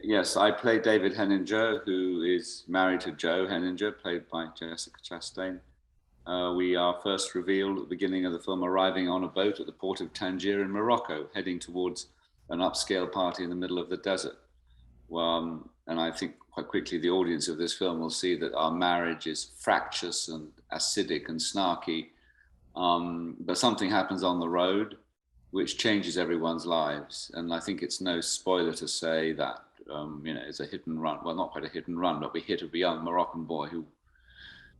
Yes, I play David Henninger, who is married to Jo Henninger, played by Jessica Chastain. We are first revealed at the beginning of the film arriving on a boat at the port of Tangier in Morocco, heading towards an upscale party in the middle of the desert. And I think quite quickly the audience of this film will see that our marriage is fractious and acidic and snarky. But something happens on the road which changes everyone's lives. And I think it's no spoiler to say that, it's a hit and run. Well, not quite a hit and run, but we hit a young Moroccan boy who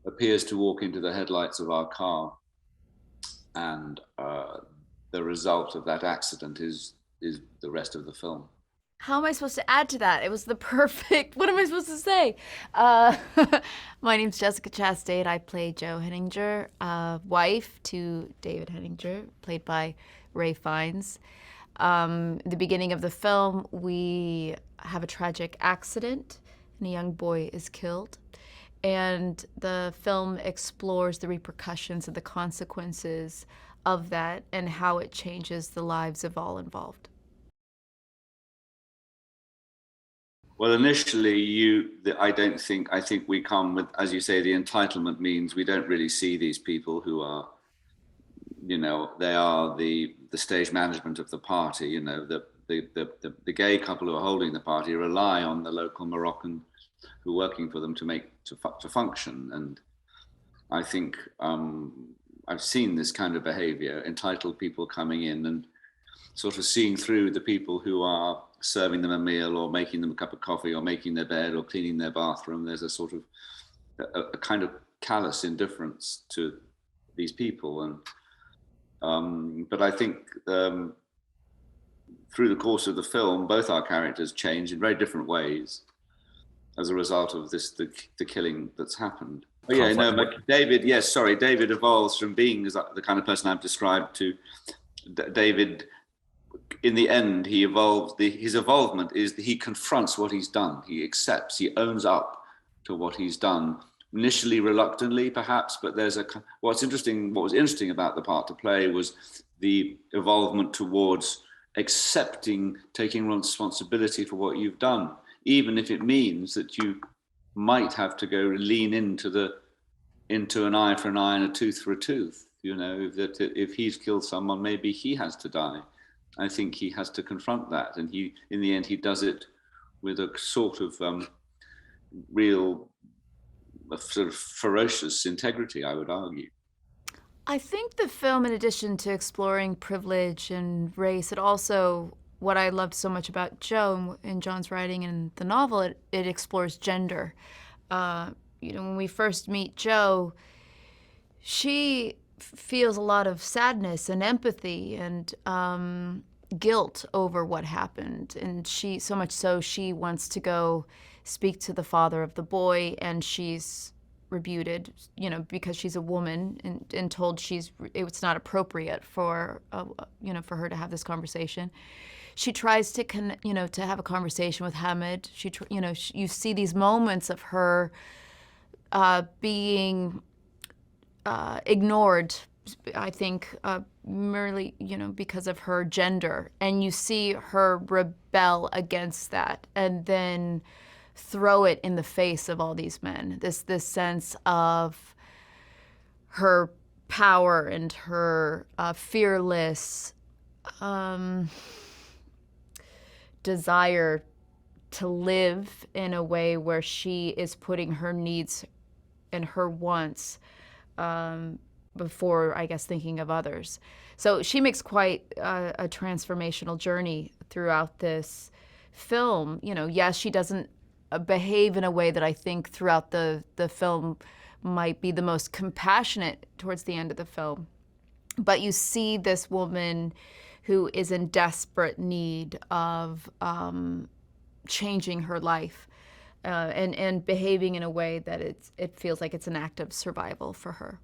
appears to walk into the headlights of our car. And the result of that accident is the rest of the film. How am I supposed to add to that? It was the perfect. What am I supposed to say? My name's Jessica Chastain. I play Jo Henninger, wife to David Henninger, played by Ray Fiennes. The beginning of the film, we have a tragic accident, and a young boy is killed. And the film explores the repercussions and the consequences of that and how it changes the lives of all involved. Well, initially, I think we come with, as you say, the entitlement means we don't really see these people who are, they are the stage management of the party. The gay couple who are holding the party rely on the local Moroccan who are working for them to function. And I think I've seen this kind of behavior, entitled people coming in and sort of seeing through the people who are serving them a meal or making them a cup of coffee or making their bed or cleaning their bathroom. There's a sort of a kind of callous indifference to these people. And but I think through the course of the film, both our characters change in very different ways as a result of the killing that's happened. Oh, yeah, no, but David, yes, sorry, David evolves from being the kind of person I've described to David. In the end, he evolves. His evolvement is that he confronts what he's done. He accepts. He owns up to what he's done. Initially, reluctantly, perhaps, but what was interesting about the part to play was the evolvement towards accepting, taking responsibility for what you've done, even if it means that you might have to go lean into an eye for an eye and a tooth for a tooth. That if he's killed someone, maybe he has to die. I think he has to confront that, and in the end, he does it with a sort of real, sort of ferocious integrity, I would argue. I think the film, in addition to exploring privilege and race, what I loved so much about Jo and John's writing and the novel, it explores gender. When we first meet Jo, she feels a lot of sadness and empathy and guilt over what happened. And so much so, she wants to go speak to the father of the boy, and she's rebuted, because she's a woman and told it's not appropriate for her to have this conversation. She tries to to have a conversation with Hamid. You see these moments of her being ignored, I think, merely, because of her gender. And you see her rebel against that and then throw it in the face of all these men. This sense of her power and her fearless desire to live in a way where she is putting her needs and her wants before, I guess, thinking of others. So she makes quite a transformational journey throughout this film. Yes, she doesn't behave in a way that I think throughout the film might be the most compassionate towards the end of the film. But you see this woman who is in desperate need of changing her life and behaving in a way that it feels like it's an act of survival for her.